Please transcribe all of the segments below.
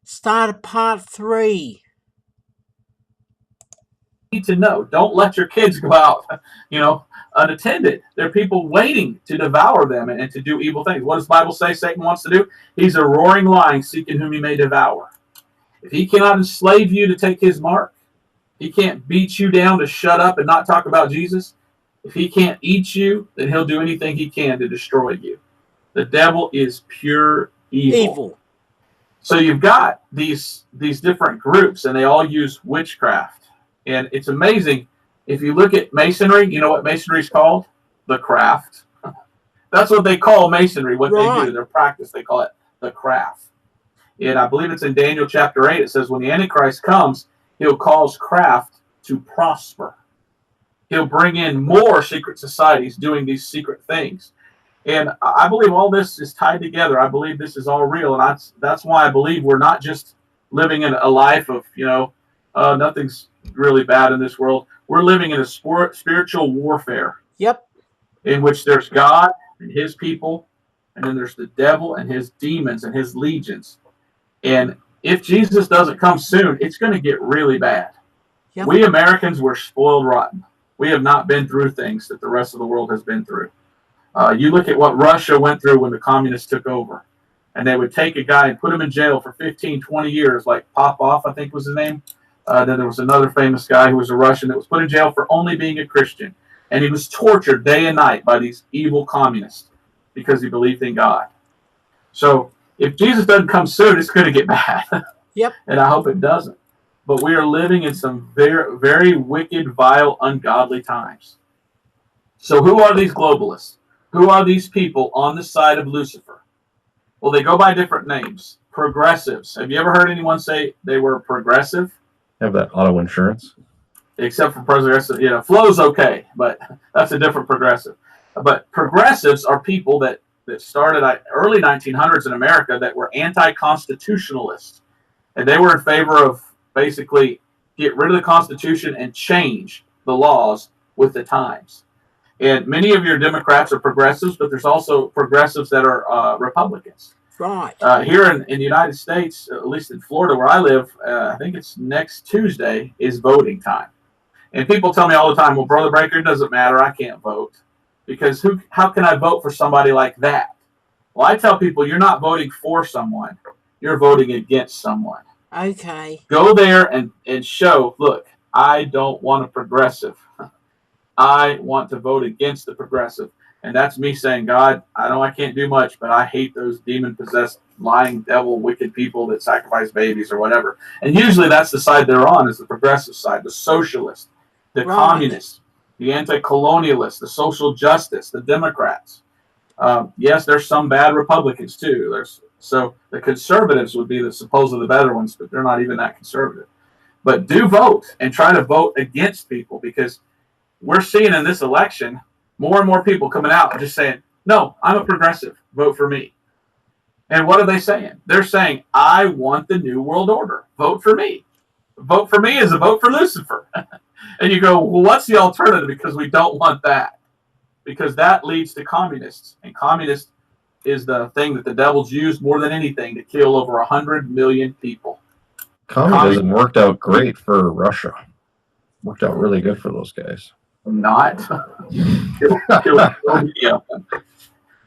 Start part 3. Need to know. Don't let your kids go out, unattended. There are people waiting to devour them and to do evil things. What does the Bible say Satan wants to do? He's a roaring lion seeking whom he may devour. If he cannot enslave you to take his mark, he can't beat you down to shut up and not talk about Jesus. If he can't eat you, then he'll do anything he can to destroy you. The devil is pure evil. So you've got these different groups, and they all use witchcraft. And it's amazing. If you look at masonry, you know what masonry is called? The craft. That's what they call masonry, what they do, their practice. They call it the craft. And I believe it's in Daniel chapter 8. It says when the Antichrist comes, he'll cause craft to prosper. He'll bring in more secret societies doing these secret things. And I believe all this is tied together. I believe this is all real. And that's why I believe we're not just living in a life of, nothing's really bad in this world. We're living in a spiritual warfare. Yep. In which there's God and his people, and then there's the devil and his demons and his legions. And if Jesus doesn't come soon, it's going to get really bad. Yep. We Americans were spoiled rotten. We have not been through things that the rest of the world has been through. You look at what Russia went through when the communists took over. And they would take a guy and put him in jail for 15, 20 years, like Popov, I think was his name. Then there was another famous guy who was a Russian that was put in jail for only being a Christian. And he was tortured day and night by these evil communists because he believed in God. So if Jesus doesn't come soon, it's going to get bad. Yep. And I hope it doesn't. But we are living in some very, very wicked, vile, ungodly times. So who are these globalists? Who are these people on the side of Lucifer? Well, they go by different names. Progressives. Have you ever heard anyone say they were progressive? Have that auto insurance? Except for progressive, Flo's okay, but that's a different progressive. But progressives are people that started early 1900s in America that were anti-constitutionalists. And they were in favor of basically get rid of the Constitution and change the laws with the times. And many of your Democrats are progressives, but there's also progressives that are Republicans. Right. Here in the United States, at least in Florida where I live, I think it's next Tuesday is voting time. And people tell me all the time, well, Brother Breaker, it doesn't matter. I can't vote. Because how can I vote for somebody like that? Well, I tell people you're not voting for someone. You're voting against someone. Okay. Go there and show, look, I don't want a progressive. I want to vote against the progressive. And that's me saying, God, I know I can't do much, but I hate those demon-possessed, lying, devil, wicked people that sacrifice babies or whatever. And usually that's the side they're on, is the progressive side, the socialist, the communist, the anti-colonialist, the social justice, the Democrats. Yes, there's some bad Republicans too. So the conservatives would be the supposedly better ones, but they're not even that conservative. But do vote and try to vote against people, because we're seeing in this election more and more people coming out and just saying, no, I'm a progressive. Vote for me. And what are they saying? They're saying, I want the New World Order. Vote for me. Vote for me is a vote for Lucifer. And you go, well, what's the alternative? Because we don't want that. Because that leads to communists. And communist is the thing that the devil's used more than anything to kill over 100 million people. Communism worked out great for Russia. Worked out really good for those guys. Not.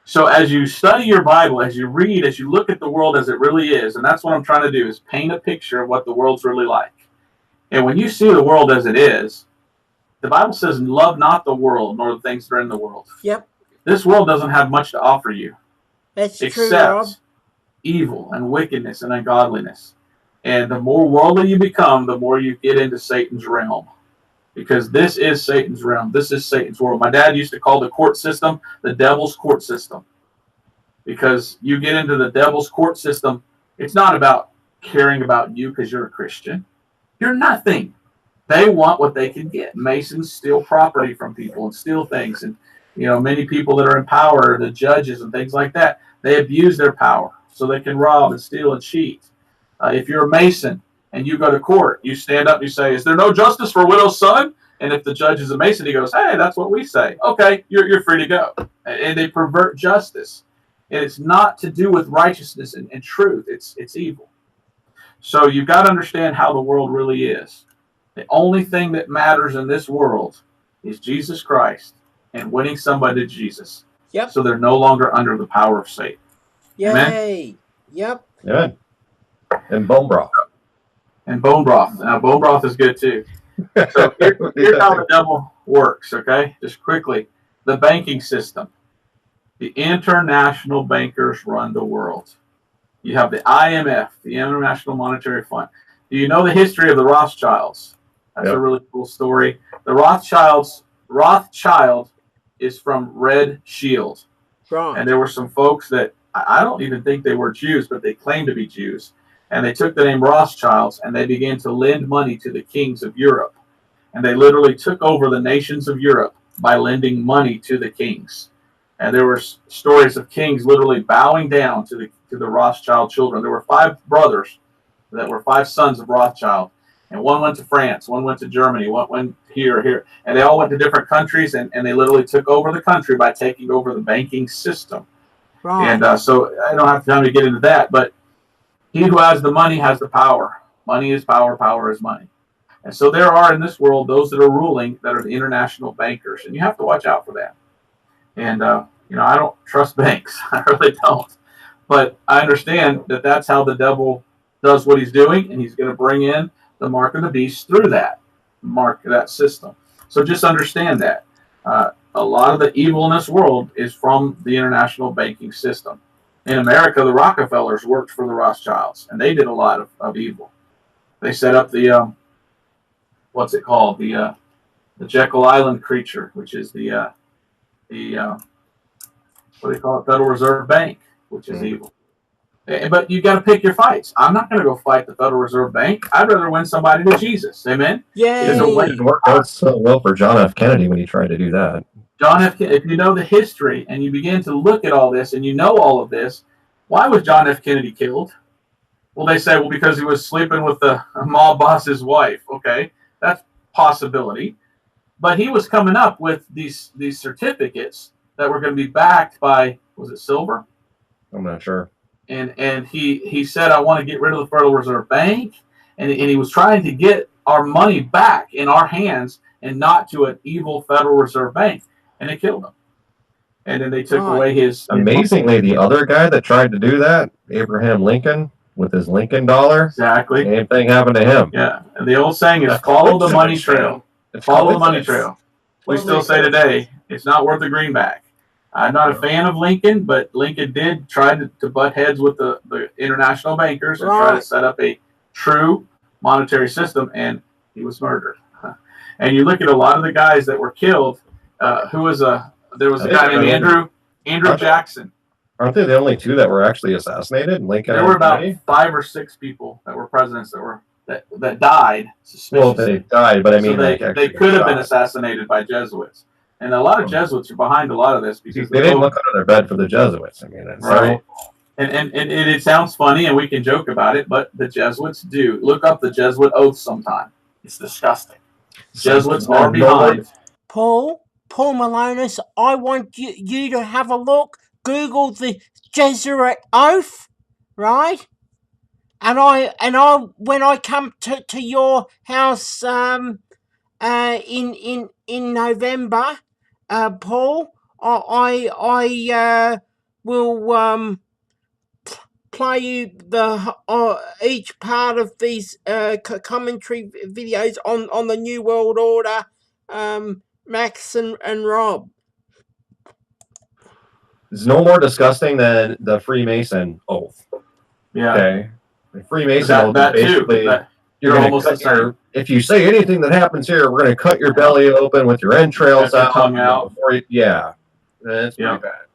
So as you study your Bible, as you read, as you look at the world as it really is, and that's what I'm trying to do, is paint a picture of what the world's really like. And when you see the world as it is, the Bible says, love not the world, nor the things that are in the world. Yep. This world doesn't have much to offer you. That's except true, Rob. evil and wickedness and ungodliness. And the more worldly you become, the more you get into Satan's realm. Because this is Satan's realm. This is Satan's world. My dad used to call the court system the devil's court system. Because you get into the devil's court system, it's not about caring about you because you're a Christian. You're nothing. They want what they can get. Masons steal property from people and steal things. And, many people that are in power, the judges and things like that, they abuse their power so they can rob and steal and cheat. If you're a Mason and you go to court, you stand up and you say, is there no justice for a widow's son? And if the judge is a Mason, he goes, hey, that's what we say. Okay, you're free to go. And they pervert justice. And it's not to do with righteousness and truth. It's evil. So you've got to understand how the world really is. The only thing that matters in this world is Jesus Christ and winning somebody to Jesus. Yep. So they're no longer under the power of Satan. Yay. Amen? Yep. Yeah. And bone broth. And bone broth. Now, bone broth is good too. So here's how the devil works, okay? Just quickly. The banking system. The international bankers run the world. You have the IMF, the International Monetary Fund. Do you know the history of the Rothschilds? That's Yep. a really cool story. The Rothschild is from Red Shield. Right. And there were some folks that, I don't even think they were Jews, but they claimed to be Jews. And they took the name Rothschilds and they began to lend money to the kings of Europe. And they literally took over the nations of Europe by lending money to the kings. And there were stories of kings literally bowing down to the Rothschild children. There were 5 brothers that were 5 sons of Rothschild. And one went to France, one went to Germany, one went here. And they all went to different countries, and they literally took over the country by taking over the banking system. Right. And so I don't have time to get into that, but he who has the money has the power. Money is power, power is money. And so there are in this world those that are ruling that are the international bankers, and you have to watch out for that. And, I don't trust banks. I really don't. But I understand that that's how the devil does what he's doing, and he's going to bring in the mark of the beast through that system. So just understand that. A lot of the evil in this world is from the international banking system. In America, the Rockefellers worked for the Rothschilds, and they did a lot of evil. They set up the, what's it called? The Jekyll Island creature, which is the what do they call it? Federal Reserve Bank, which is evil. But you got to pick your fights. I'm not going to go fight the Federal Reserve Bank. I'd rather win somebody to Jesus. Amen. Yay. It worked out so well for John F. Kennedy when he tried to do that. John F. Kennedy, if you know the history and you begin to look at all this and you know all of this, why was John F. Kennedy killed? Well, they say, because he was sleeping with the mob boss's wife. Okay, that's possibility. But he was coming up with these certificates that were going to be backed by, was it silver? I'm not sure. And he said, I want to get rid of the Federal Reserve Bank. And he was trying to get our money back in our hands and not to an evil Federal Reserve Bank. And they killed him. And then they took away his... Amazingly, the other guy that tried to do that, Abraham Lincoln, with his Lincoln dollar, exactly. Same thing happened to him. Yeah. And the old saying is, follow the money trail. Follow the money trail. We still say today, it's not worth a greenback. I'm not a fan of Lincoln, but Lincoln did try to butt heads with the international bankers and try to set up a true monetary system, and he was murdered. And you look at a lot of the guys that were killed. There was a guy named Andrew Jackson. Aren't they the only 2 that were actually assassinated? Lincoln. There were about 5 or 6 people that were presidents that died. Well, they died, but I mean, so they could have been assassinated by Jesuits. And a lot of Jesuits are behind a lot of this because they didn't look under their bed for the Jesuits. I mean, right. And it sounds funny, and we can joke about it, but the Jesuits do. Look up the Jesuit oath sometime. It's disgusting. Jesuits are behind. Paul Malonis, I want you to have a look. Google the Jesuit oath, right? And I when I come to your house in November, Paul, I will play you the each part of these commentary videos on the New World Order, Max and Rob. It's no more disgusting than the Freemason oath. Yeah. Okay. The Freemason oath is basically you're almost if you say anything that happens here, we're going to cut your belly open with your entrails out. Tongue out. That's pretty bad.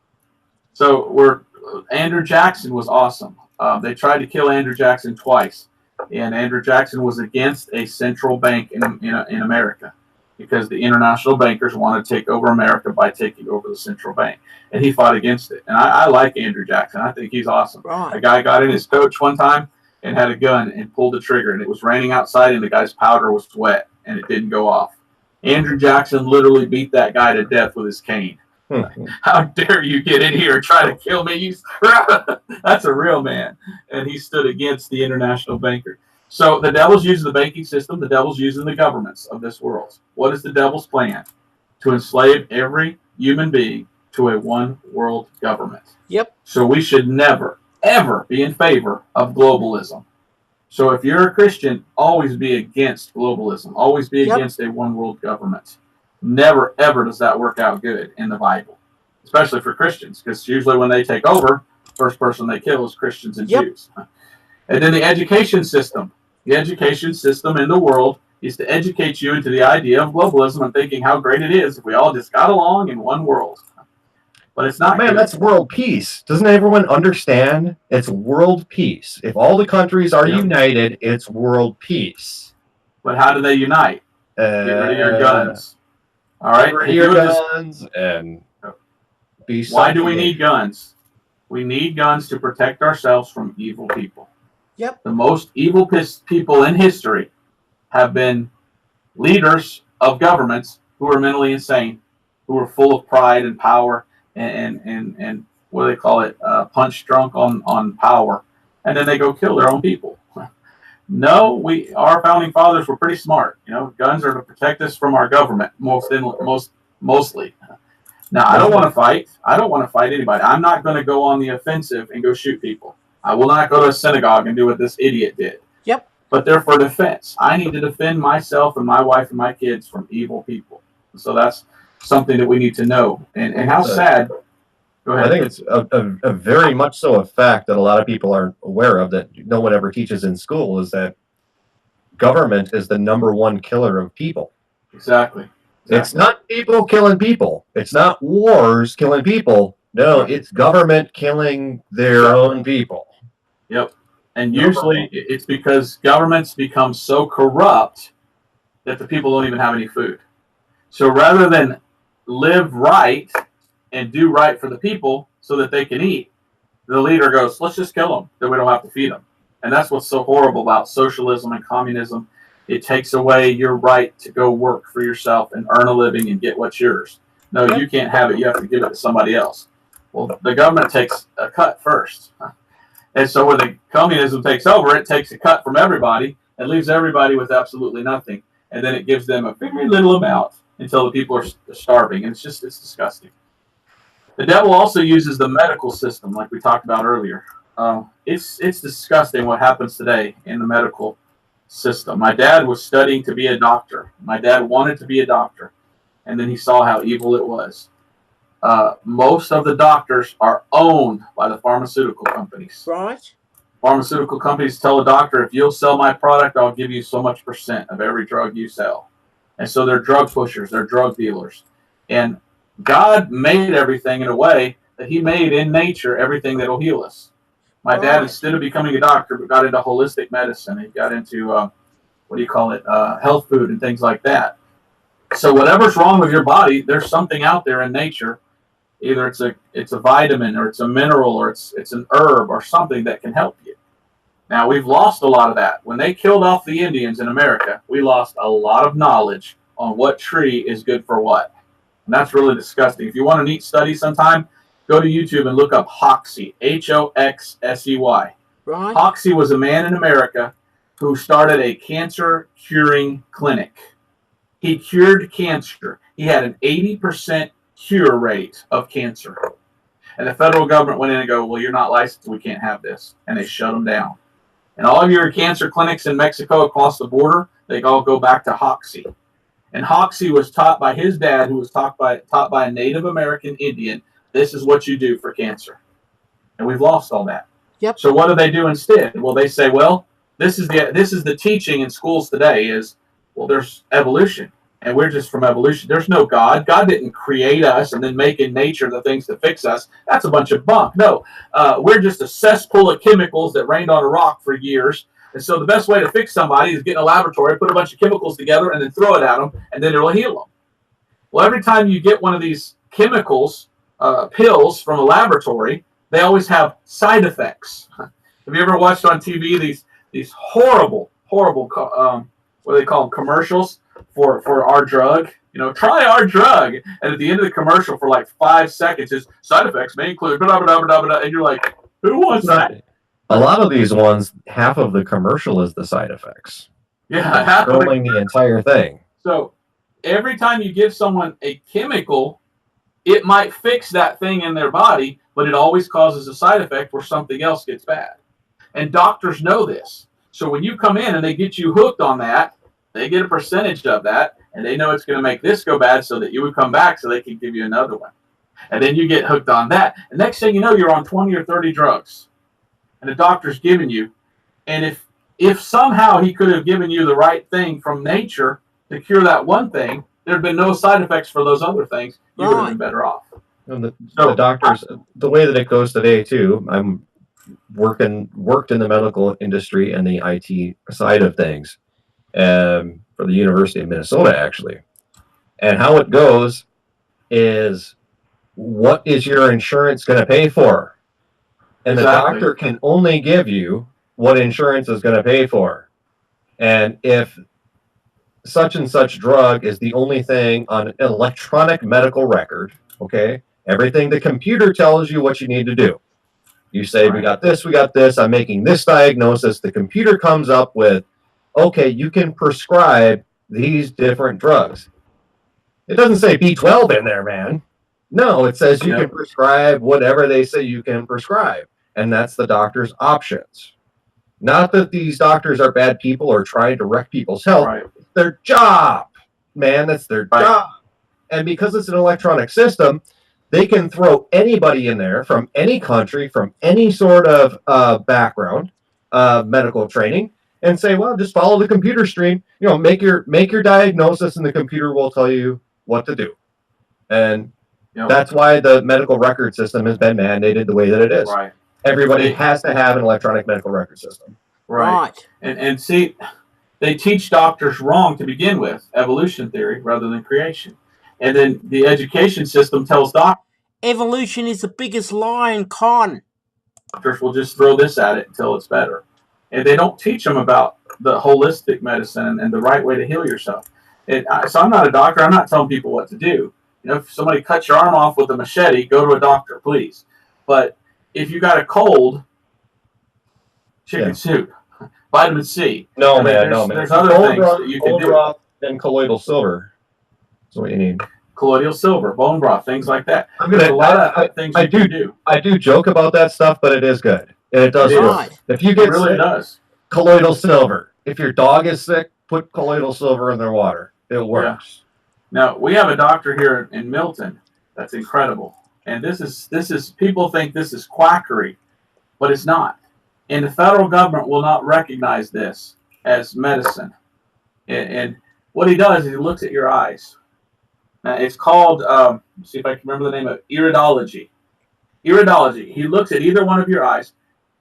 So Andrew Jackson was awesome. They tried to kill Andrew Jackson twice, and Andrew Jackson was against a central bank in America because the international bankers want to take over America by taking over the central bank, and he fought against it. And I like Andrew Jackson. I think he's awesome. Right. A guy got in his coach one time and had a gun and pulled the trigger, and it was raining outside, and the guy's powder was wet, and it didn't go off. Andrew Jackson literally beat that guy to death with his cane. How dare you get in here and try to kill me? That's a real man. And he stood against the international banker. So the devil's using the banking system. The devil's using the governments of this world. What is the devil's plan? To enslave every human being to a one world government. Yep. So we should never, ever be in favor of globalism. So if you're a Christian, always be against globalism. Always be against a one world government. Never, ever does that work out good in the Bible, especially for Christians, because usually when they take over, first person they kill is Christians and Jews. And then the education system. The education system in the world is to educate you into the idea of globalism and thinking how great it is if we all just got along in one world. But it's not. Man, good. That's world peace. Doesn't everyone understand? It's world peace. If all the countries are united, it's world peace. But how do they unite? Get rid of your guns. All right. Get rid of your guns and be. Why do we need guns? We need guns to protect ourselves from evil people. Yep. The most evil people in history have been leaders of governments who are mentally insane, who are full of pride and power and what do they call it? Punch drunk on power. And then they go kill their own people. No, our founding fathers were pretty smart. Guns are to protect us from our government mostly. Now, I don't want to fight. I don't want to fight anybody. I'm not going to go on the offensive and go shoot people. I will not go to a synagogue and do what this idiot did. Yep. But they're for defense. I need to defend myself and my wife and my kids from evil people. So that's something that we need to know. And how sad. Go ahead. I think it's a very much so a fact that a lot of people aren't aware of, that no one ever teaches in school, is that government is the number one killer of people. Exactly. It's not people killing people. It's not wars killing people. No, it's government killing their own people. Yep. And usually it's because governments become so corrupt that the people don't even have any food. So rather than live right and do right for the people so that they can eat, the leader goes, let's just kill them, then we don't have to feed them. And that's what's so horrible about socialism and communism. It takes away your right to go work for yourself and earn a living and get what's yours. No, you can't have it. You have to give it to somebody else. Well, the government takes a cut first. And so when the communism takes over, it takes a cut from everybody and leaves everybody with absolutely nothing. And then it gives them a very little amount until the people are starving. And it's disgusting. The devil also uses the medical system, like we talked about earlier. It's disgusting what happens today in the medical system. My dad was studying to be a doctor. My dad wanted to be a doctor. And then he saw how evil it was. Most of the doctors are owned by the pharmaceutical companies. Right. Pharmaceutical companies tell a doctor, if you'll sell my product, I'll give you so much % of every drug you sell. And so they're drug pushers, they're drug dealers. And God made everything in a way that he made in nature everything that'll heal us. My dad, instead of becoming a doctor, got into holistic medicine. He got into, health food and things like that. So whatever's wrong with your body, there's something out there in nature. Either it's a vitamin, or it's a mineral, or it's an herb or something that can help you. Now, we've lost a lot of that. When they killed off the Indians in America, we lost a lot of knowledge on what tree is good for what. And that's really disgusting. If you want a neat study sometime, go to YouTube and look up Hoxsey, Hoxsey. Right. Hoxsey was a man in America who started a cancer curing clinic. He cured cancer. He had an 80% cure rate of cancer. And the federal government went in and go, well, you're not licensed, we can't have this. And they shut them down. And all of your cancer clinics in Mexico across the border, they all go back to Hoxsey. And Hoxsey was taught by his dad, who was taught by a Native American Indian, this is what you do for cancer. And we've lost all that. Yep. So what do they do instead? Well, they say, well, this is the teaching in schools today is, well, there's evolution. And we're just from evolution. There's no God. God didn't create us and then make in nature the things to fix us. That's a bunch of bunk. No, we're just a cesspool of chemicals that rained on a rock for years. And so the best way to fix somebody is get in a laboratory, put a bunch of chemicals together, and then throw it at them, and then it'll heal them. Well, every time you get one of these chemicals, pills from a laboratory, they always have side effects. Have you ever watched on TV these horrible, what do they call them, commercials for our drug? try our drug. And at the end of the commercial for like 5 seconds is side effects may include blah, blah, blah, blah, blah, and you're like, who wants that? A lot of these ones, half of the commercial is the side effects. Yeah, half of Scrolling the entire thing. So every time you give someone a chemical, it might fix that thing in their body, but it always causes a side effect where something else gets bad. And doctors know this. So when you come in and they get you hooked on that, they get a percentage of that, and they know it's going to make this go bad so that you would come back so they can give you another one. And then you get hooked on that. And next thing you know, you're on 20 or 30 drugs. And the doctor's giving you. And if somehow he could have given you the right thing from nature to cure that one thing, there'd been no side effects for those other things. You would have been better off. And the doctors, the way that it goes today too, I'm worked in the medical industry and the IT side of things for the University of Minnesota, actually. And how it goes is, what is your insurance going to pay for? And Exactly. the doctor can only give you what insurance is going to pay for. And if such and such drug is the only thing on an electronic medical record, okay, everything the computer tells you what you need to do. You say, Right. we got this, I'm making this diagnosis. The computer comes up with, okay, you can prescribe these different drugs. It doesn't say B12 in there, man. No, it says you can prescribe whatever they say you can prescribe. And that's the doctor's options. Not that these doctors are bad people or trying to wreck people's health. Right. It's their job, man. That's their job. And because it's an electronic system, they can throw anybody in there from any country, from any sort of background, medical training, and say, well, just follow the computer stream. Make your diagnosis, and the computer will tell you what to do. And that's why the medical record system has been mandated the way that it is. Right. Everybody has to have an electronic medical record system. Right. And see, they teach doctors wrong to begin with, evolution theory rather than creation. And then the education system tells doctors Evolution is the biggest lie and con. will just throw this at it until it's better. And they don't teach them about the holistic medicine and the right way to heal yourself. So I'm not a doctor. I'm not telling people what to do. If somebody cuts your arm off with a machete, go to a doctor, please. But if you got a cold, chicken soup, vitamin C. No, man. There's other things that you can do. And colloidal silver. That's what you need. Colloidal silver, bone broth, things like that. I'm There's gonna. a lot of things you can do. I do joke about that stuff, but it is good, and it does It work. is. If you It get really sick, does. colloidal silver. If your dog is sick, put colloidal silver in their water. It works. Now, we have a doctor here in Milton that's incredible. And this is people think this is quackery, but it's not. And the federal government will not recognize this as medicine. And what he does is he looks at your eyes. Now, it's called, let's see if I can remember the name of it, iridology. Iridology. He looks at either one of your eyes.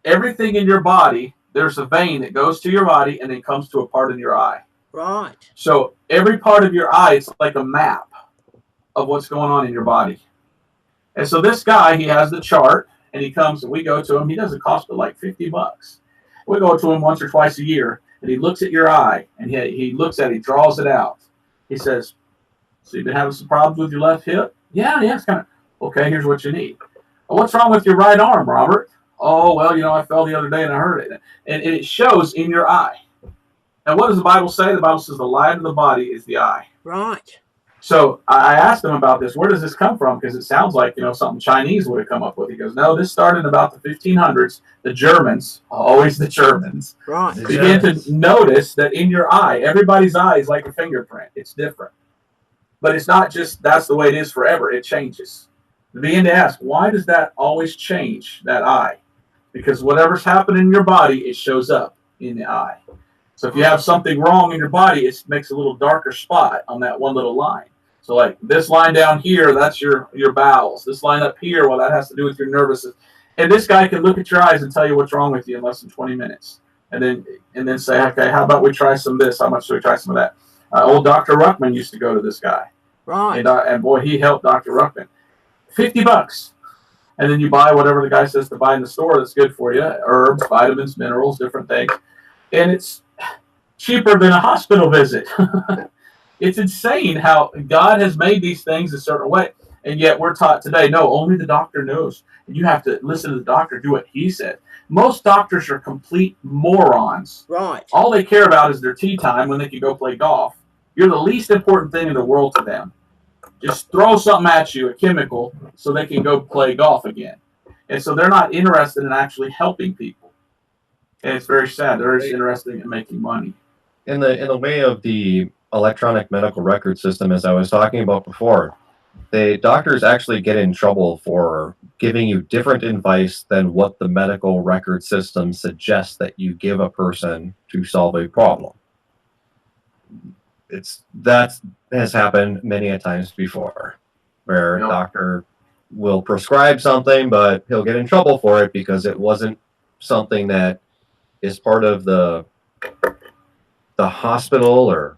Everything in your body, there's a vein that goes to your body and then comes to a part in your eye. Right. So every part of your eye is like a map of what's going on in your body. And so this guy, he has the chart, and he comes and we go to him. He doesn't cost but like $50. We go to him once or twice a year, and he looks at your eye, and he looks at it, he draws it out. He says, so you've been having some problems with your left hip? Yeah, it's kind of, okay, here's what you need. Well, what's wrong with your right arm, Robert? Oh, well, I fell the other day and I hurt it. And it shows in your eye. And what does the Bible say? The Bible says the light of the body is the eye. Right. So I asked him about this. Where does this come from? Because it sounds like, something Chinese would have come up with. He goes, no, this started in about the 1500s. The Germans, always the Germans, Right. began to notice that in your eye, everybody's eye is like a fingerprint. It's different. But it's not just that's the way it is forever. It changes. They begin to ask, why does that always change, that eye? Because whatever's happening in your body, it shows up in the eye. So if you have something wrong in your body, it makes a little darker spot on that one little line. So like this line down here, that's your bowels. This line up here, well, that has to do with your nervous system. And this guy can look at your eyes and tell you what's wrong with you in less than 20 minutes. And then say, okay, how about we try some of this? How much do we try some of that? Old Dr. Ruckman used to go to this guy. Right. And boy, he helped Dr. Ruckman. $50. And then you buy whatever the guy says to buy in the store that's good for you. Herbs, vitamins, minerals, different things. And it's cheaper than a hospital visit. It's insane how God has made these things a certain way. And yet we're taught today, no, only the doctor knows. And you have to listen to the doctor, do what he said. Most doctors are complete morons. Right. All they care about is their tea time when they can go play golf. You're the least important thing in the world to them. Just throw something at you, a chemical, so they can go play golf again. And so they're not interested in actually helping people. And it's very sad. They're just interested in making money. In the way of the electronic medical record system, as I was talking about before, the doctors actually get in trouble for giving you different advice than what the medical record system suggests that you give a person to solve a problem. That has happened many a times before, where a doctor will prescribe something, but he'll get in trouble for it because it wasn't something that is part of the hospital or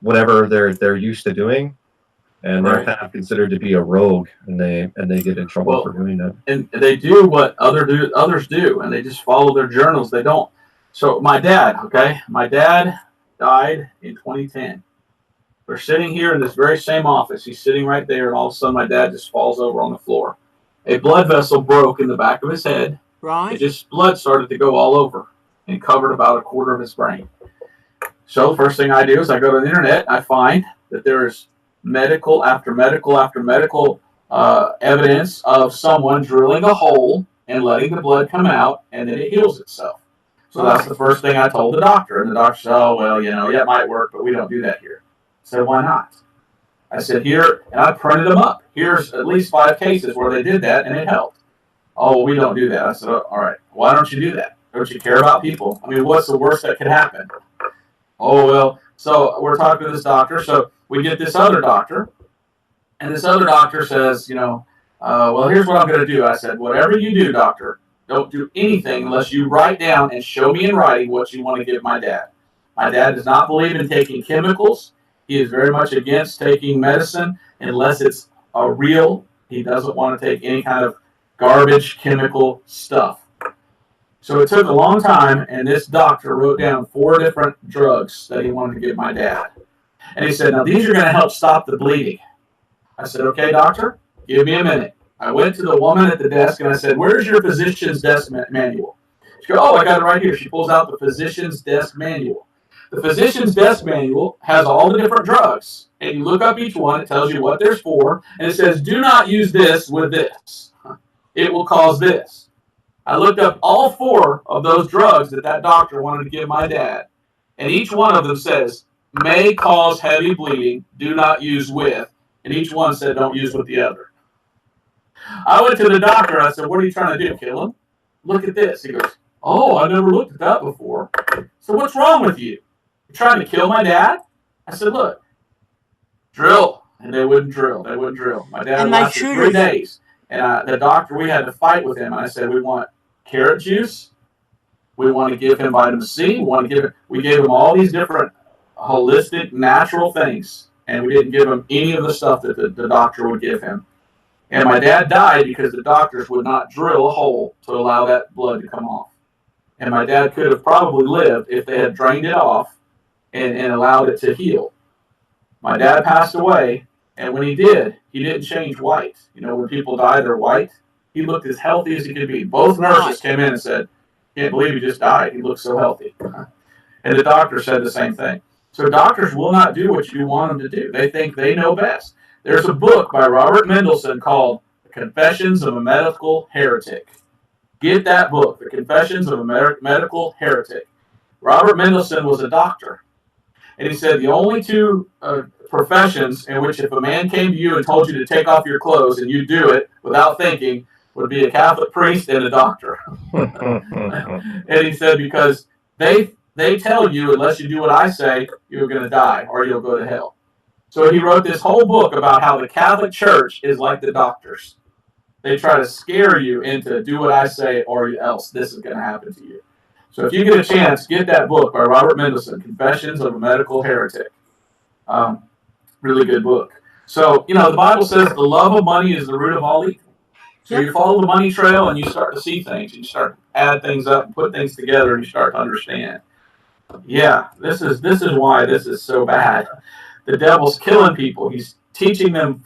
whatever they're used to doing, and they're kind of considered to be a rogue, and they get in trouble for doing that. And they do what others do, and they just follow their journals. They don't. So my dad died in 2010. We're sitting here in this very same office. He's sitting right there, and all of a sudden my dad just falls over on the floor. A blood vessel broke in the back of his head. Right. It just blood started to go all over and covered about a quarter of his brain. So the first thing I do is I go to the internet. I find that there's medical after medical after medical evidence of someone drilling a hole and letting the blood come out, and then it heals itself. So that's the first thing I told the doctor. And the doctor said, oh, well, yeah, it might work, but we don't do that here. I said, why not? I said, here, and I printed them up. Here's at least 5 cases where they did that, and it helped. Oh, well, we don't do that. I said, all right, why don't you do that? Don't you care about people? I mean, what's the worst that could happen? Oh, well, so we're talking to this doctor. So we get this other doctor, and this other doctor says, well, here's what I'm going to do. I said, whatever you do, doctor, don't do anything unless you write down and show me in writing what you want to give my dad. My dad does not believe in taking chemicals. He is very much against taking medicine unless it's real. He doesn't want to take any kind of garbage chemical stuff. So it took a long time, and this doctor wrote down 4 different drugs that he wanted to give my dad. And he said, now these are going to help stop the bleeding. I said, okay, doctor, give me a minute. I went to the woman at the desk, and I said, where's your physician's desk manual? She goes, oh, I got it right here. She pulls out the physician's desk manual. The physician's desk manual has all the different drugs, and you look up each one. It tells you what there's for, and it says, do not use this with this. It will cause this. I looked up all 4 of those drugs that doctor wanted to give my dad, and each one of them says, may cause heavy bleeding, do not use with, and each one said don't use with the other. I went to the doctor, and I said, what are you trying to do, kill him? Look at this. He goes, oh, I never looked at that before. So what's wrong with you? You're trying to kill my dad? I said, look, drill. And they wouldn't drill. They wouldn't drill. My dad lasted 3 days. And the doctor, we had to fight with him. And I said, we want carrot juice. We want to give him vitamin C. We gave him all these different holistic, natural things. And we didn't give him any of the stuff that the doctor would give him. And my dad died because the doctors would not drill a hole to allow that blood to come off. And my dad could have probably lived if they had drained it off and allowed it to heal. My dad passed away, and when he didn't change white. When people die, they're white. He looked as healthy as he could be. Both nurses came in and said, can't believe he just died. He looks so healthy. And the doctor said the same thing. So doctors will not do what you want them to do. They think they know best. There's a book by Robert Mendelsohn called Confessions of a Medical Heretic. Get that book, The Confessions of a Medical Heretic. Robert Mendelsohn was a doctor. And he said the only 2 professions in which if a man came to you and told you to take off your clothes and you do it without thinking would be a Catholic priest and a doctor. And he said because they tell you unless you do what I say, you're going to die or you'll go to hell. So he wrote this whole book about how the Catholic Church is like the doctors. They try to scare you into do what I say or else this is going to happen to you. So if you get a chance, get that book by Robert Mendelsohn, Confessions of a Medical Heretic. Really good book. So, the Bible says the love of money is the root of all evil. So you follow the money trail and you start to see things. And you start to add things up and put things together and you start to understand. Yeah, this is why this is so bad. the devil's killing people. He's teaching them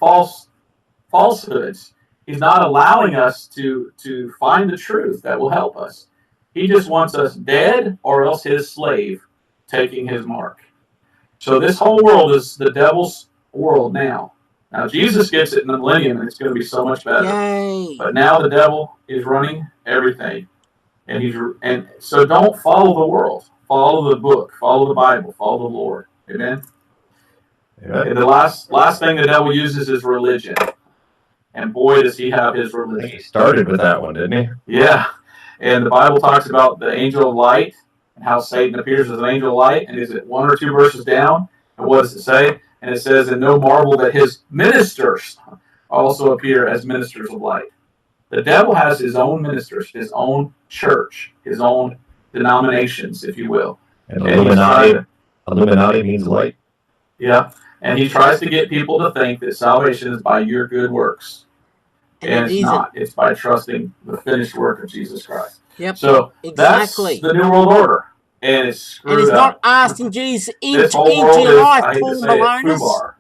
falsehoods. He's not allowing us to find the truth that will help us. He just wants us dead or else his slave taking his mark. So this whole world is the devil's world now. Now Jesus gets it in the millennium, and it's going to be so much better. Yay. But now the devil is running everything, and so don't follow the world. Follow the book. Follow the Bible. Follow the Lord. Amen. Yeah. And the last thing the devil uses is religion, and boy does he have his I think religion. he started with that one, didn't he? Yeah, and the Bible talks about the angel of light and how Satan appears as an angel of light. And is it 1 or 2 verses down? And what does it say? And it says, and no marvel that his ministers also appear as ministers of light. The devil has his own ministers, his own church, his own denominations, if you will. And And he's trying to- Illuminati means light. yeah, and he tries to get people to think that salvation is by your good works. And it it's not. It's by trusting the finished work of Jesus Christ. Yep. So Exactly. that's the New World Order. And it's screwed And it's up. not asking Jesus This into whole world your is, life, I hate Paul to say it, Malonis. foobar.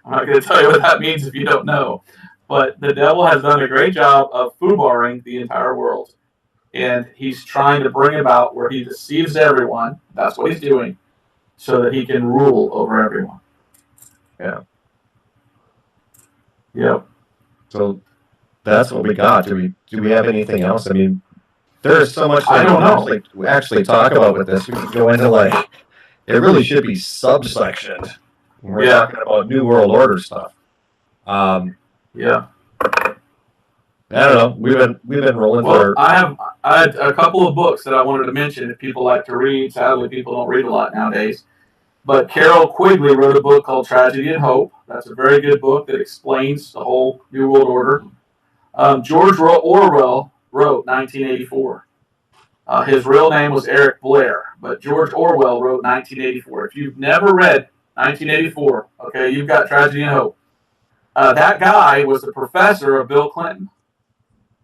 I'm not going to tell you what that means if you don't know. But the devil has done a great job of foobarring the entire world. And he's trying to bring about where he deceives everyone. That's what he's doing. So that he can rule over everyone. Yeah. Yep. So that's what we got. Do we have anything else? I mean, there's so much I that don't know. we actually talk about with this. We could go into like it really should be subsectioned when we're Yeah. talking about New World Order stuff. Yeah. I don't know. We've been rolling Well, for I had a couple of books that I wanted to mention if people like to read. Sadly, people don't read a lot nowadays. But Carol Quigley wrote a book called Tragedy and Hope. That's a very good book that explains the whole New World Order. George Orwell wrote 1984. His real name was Eric Blair, but George Orwell wrote 1984. If you've never read 1984, okay, you've got Tragedy and Hope. That guy was the professor of Bill Clinton.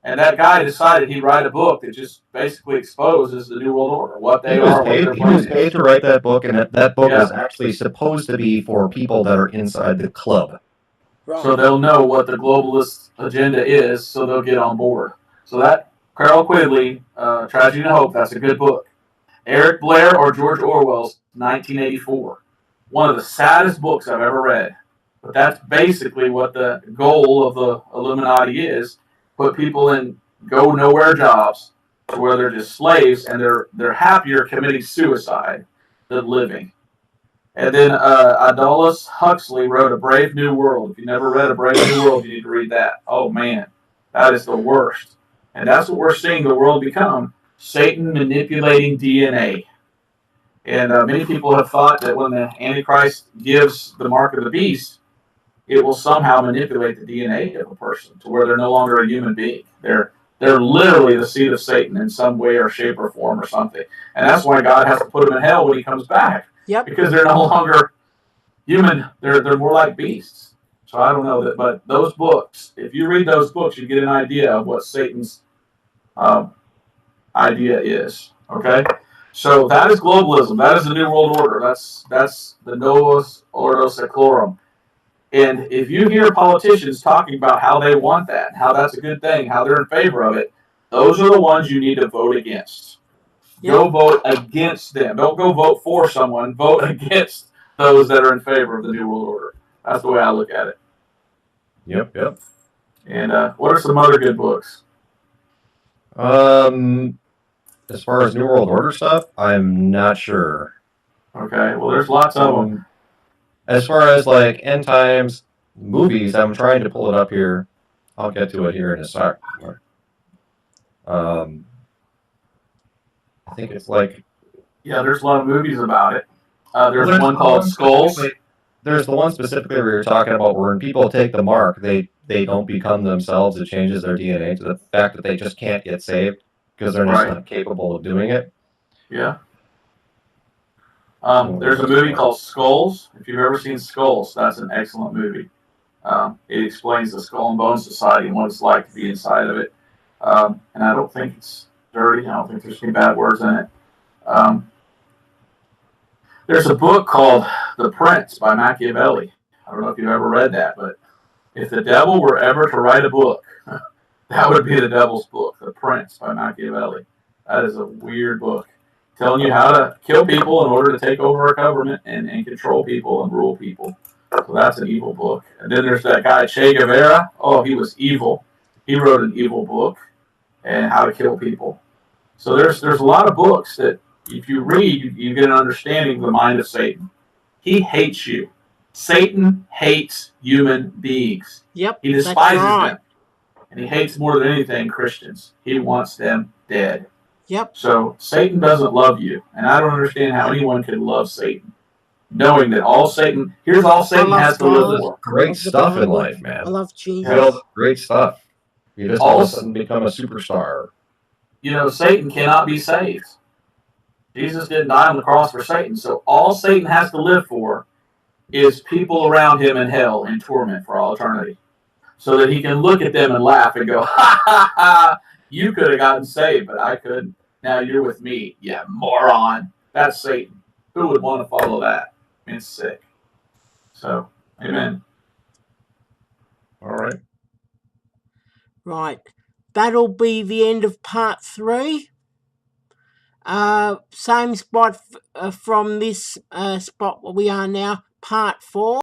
And that guy decided he'd write a book that just basically exposes the New World Order, what they are, what they're he was planning. paid to write that book, and that book Yeah. is actually supposed to be for people that are inside the club. So they'll know what the globalist agenda is, so they'll get on board. So that Carol Quigley, Tragedy and Hope, that's a good book. Eric Blair or George Orwell's 1984. One of the saddest books I've ever read. But that's basically what the goal of the Illuminati is. Put people in go-nowhere jobs to where they're just slaves, and they're happier committing suicide than living. And then Aldous Huxley wrote A Brave New World. If you never read A Brave New World, you need to read that. Oh, man. That is the worst. And that's what we're seeing the world become. Satan manipulating DNA. And many people have thought that when the Antichrist gives the mark of the beast, it will somehow manipulate the DNA of a person to where they're no longer a human being. They're literally the seed of Satan in some way or shape or form or something. And that's why God has to put them in hell when he comes back. Yep. Because they're no longer human. They're more like beasts. So I don't know that, but those books, if you read those books, you get an idea of what Satan's idea is. Okay? So that is globalism. That is the New World Order. That's the Novus Ordo Seclorum. And if you hear politicians talking about how they want that, how that's a good thing, how they're in favor of it, those are the ones you need to vote against. Yep. Go vote against them. Don't go vote for someone. Vote against those that are in favor of the New World Order. That's the way I look at it. Yep. And what are some other good books? As far as New World Order stuff, I'm not sure. Okay, well, there's lots of them. As far as like end times movies, I'm trying to pull it up here. I'll get to it here in a sec. I think it's like Yeah, there's a lot of movies about it. There's There's one called Skulls. There's the one specifically we were talking about where when people take the mark, they don't become themselves. It changes their DNA to the fact that they just can't get saved because they're just Right. not capable of doing it. Yeah. There's a movie called Skulls. If you've ever seen Skulls, that's an excellent movie. It explains the Skull and Bone Society and what it's like to be inside of it. And I don't think it's dirty. I don't think there's any bad words in it. There's a book called The Prince by Machiavelli. I don't know if you've ever read that, but if the devil were ever to write a book, that would be the devil's book, The Prince by Machiavelli. That is a weird book, telling you how to kill people in order to take over a government and control people and rule people. So that's an evil book. And then there's that guy, Che Guevara. Oh, he was evil. He wrote an evil book and how to kill people. So there's a lot of books that if you read, you get an understanding of the mind of Satan. He hates you. Satan hates human beings. Yep. He despises right. them. And he hates more than anything Christians. He wants them dead. Yep. So Satan doesn't love you. And I don't understand how anyone can love Satan. Knowing that here's all Satan has to live for. Great stuff in life, man. I love Jesus. You know, great stuff. You just all of a sudden become a superstar. You know, Satan cannot be saved. Jesus didn't die on the cross for Satan. So all Satan has to live for is people around him in hell in torment for all eternity. So that he can look at them and laugh and go, ha, ha, ha, you could have gotten saved, but I couldn't. Now you're with me, you moron. That's Satan. Who would want to follow that? I mean, it's sick. So, amen. All right. Right. That'll be the end of part 3. Same spot from this spot where we are now, part 4.